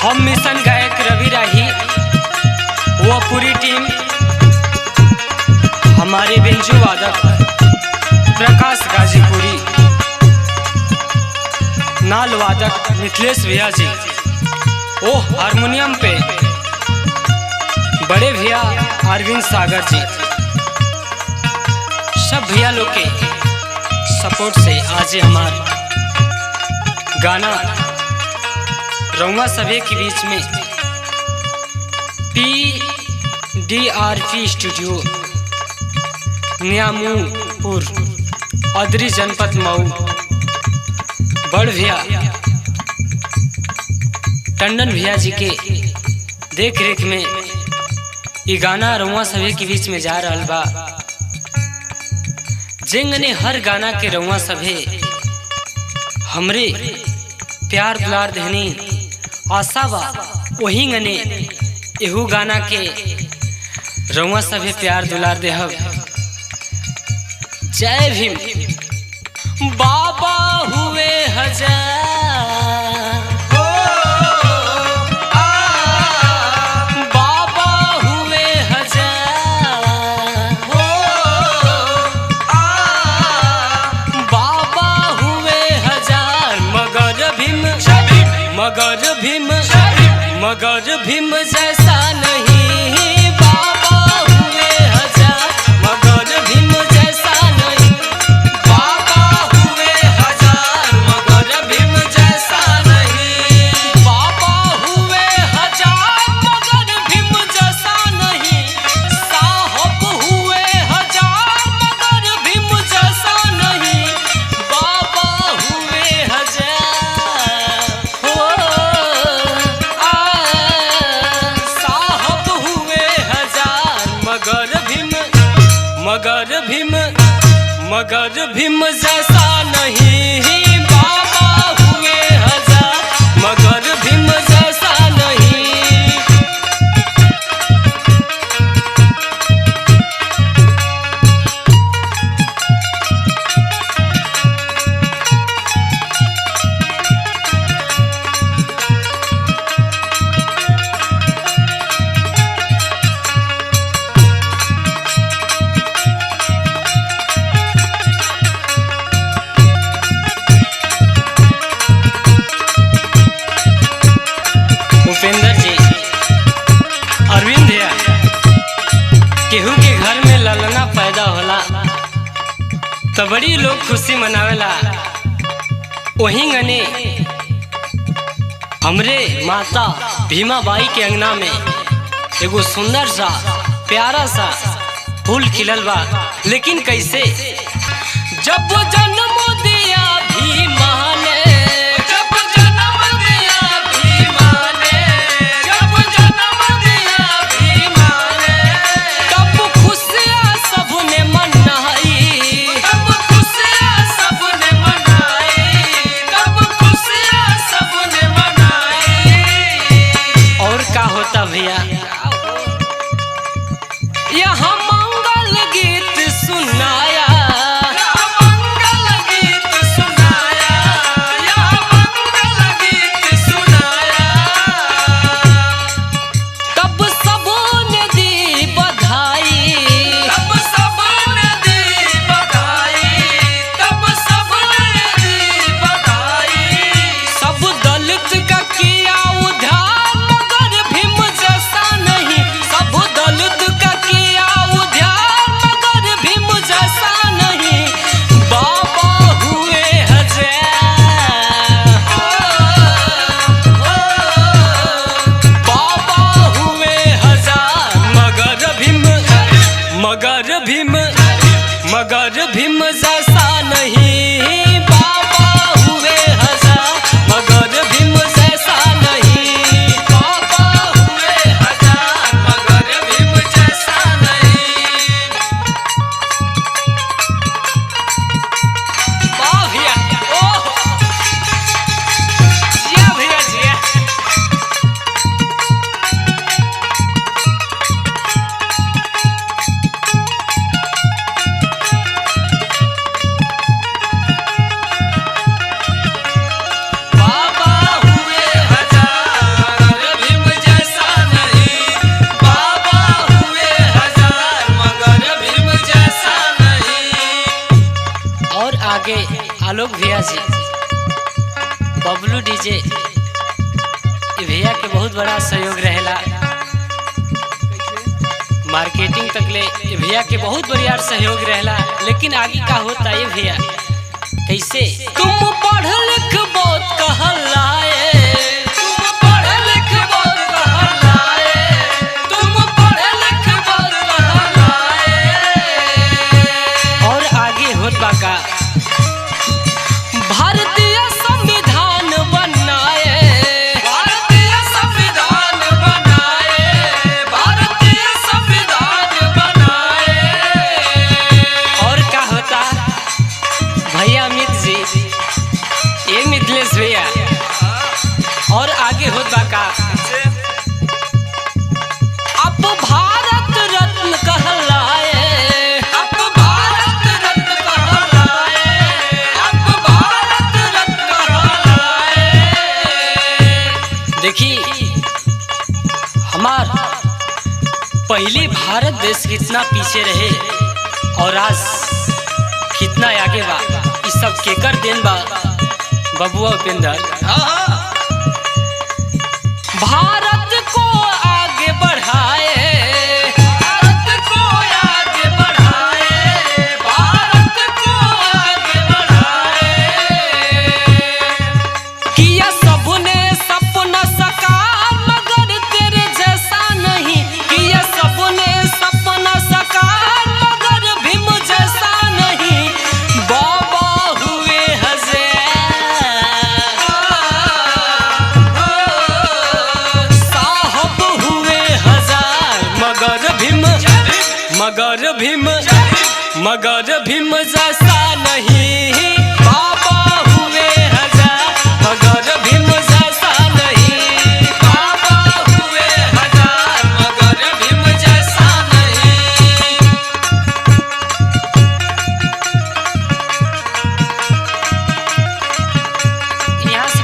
हम मिशन गायक रवि राही वो पूरी टीम, हमारे बेंजू वादक प्रकाश गाजीपुरी, नाल वादक मिथिलेश भैया जी, ओ हारमोनियम पे बड़े भैया अरविंद सागर जी, सब भैया लोग के सपोर्ट से आज हमार गाना रउआ सभी के बीच में PDRP स्टूडियो न्यामूपुर अदरी जनपद मऊ बड़ भैया टंडन भैया जी के देख रेख में ये गाना रउआ सभी के बीच में जा रहा बा। जेंगने हर गाना के रउआ सभे हमरे प्यार दुलार देहनी आशा बा, वही गने एहू गाना के रउआ सभे प्यार दुलार देहब। जय भीम। बाबा हुए हजार, बाबा हुए हजार, बाबा हुए हजार, मगर भीम मगर भीम जैसा नहीं। बाबा हुए हजार, मगर भीम जैसा नहीं। बाबा हुए हजार, मगर भीम जैसा नहीं। बाबा हुए हजार, मगर भीम जैसा नहीं। साहब हुए हजार, मगर भीम जैसा नहीं। बाबा हुए हजार, साहब हुए हजार, मगर भीम जैसा नहीं। बाबा हुए हजार, मगर भीम जैसा नहीं। उपेंद्र जी, अरविंद भैया, केहू के घर में ललना पैदा होला तो बड़ी लोग खुशी मनावेला। वहीं गने हमरे माता भीमा बाई के अंगना में एगो सुंदर सा प्यारा सा फूल खिलल बा। लेकिन कैसे? जब जन्म दिया भीमा ने, भैया यहाँ मंगल गीत सुनाया, मंगल गीत सुनाया, मंगल गीत सुनाया। तब सबने दी बधाई, तब सबने दी बधाई, तब सबने दी बधाई। सब दलित का किया उद्धार, सब दलित का किया उद्धार, मगर भीम जैसा नहीं। बाबा हुए हजार, बाबा हुए हजार, मगर भीम जैसा नहीं। बाबा हुए हजार, मगर भीम जैसा नहीं। बाबा हुए हजार, मगर भीम जैसा नहीं। वाह भैया, ओह जिया भैया जिया। भैया जी, बबलू डीजे भैया के बहुत बड़ा सहयोग रहेला, मार्केटिंग तक ले भैया के बहुत बढ़िया सहयोग रहेला। लेकिन आगे का होता है भैया कैसे? तुम पढ़ लिख बहुत कहलाए, तुम पढ़ लिख बहुत कहलाए, तुम पढ़ लिख बहुत कहलाए। और आगे होता का भारतीय संविधान बनाए, भारतीय संविधान बनाए, भारतीय संविधान बनाए। और क्या होता भैया अमित जी, ये मिथिलेश भैया, और आगे होता का अब भारत रत्न कहलाए, अब भारत रत्न कहलाए, अब भारत रत्न कहलाए। देखिए हमार पहले भारत देश कितना पीछे रहे और आज कितना आगे बा, इस सब केकर देन बा बबुआ उपेंद्र। भारत को आगे बढ़ाए, भारत को आगे बढ़ाए, भारत को आगे बढ़ाए। किया सबने सपना साकार मगर तेरे जैसा नहीं, किया सबने सपना साकार मगर भीम जैसा नहीं। बाबा हुए मगर भीम जैसा नहीं। बाबा हुए हजार मगर भीम जैसा नहीं, बाबा हुए हजार मगर भीम जैसा नहीं। यहाँ से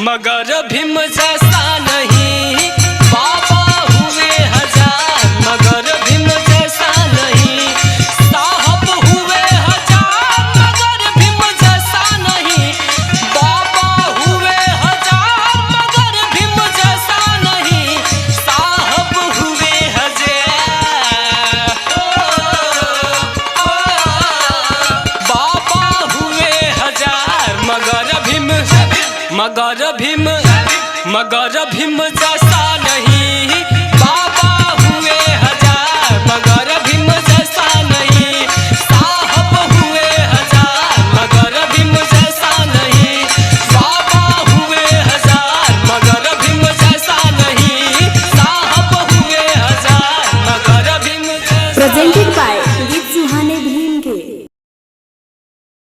मगर भीम जैसा नहीं। बाबा हुए हजार मगर भीम जैसा नहीं। साहब हुए हजार मगर भीम जैसा नहीं। बाबा हुए हजार मगर भीम जैसा नहीं। साहब हुए हजार बाबा हुए हजार मगर भीम जैसा नहीं। बाबा हुए हजार मगर भीम जैसा नहीं। साहब हुए हजार मगर भीम जैसा नहीं। बाबा हुए हजार मगर भीम जैसा नहीं। साहब हुए हजार मगर भीम जैसा। Presented by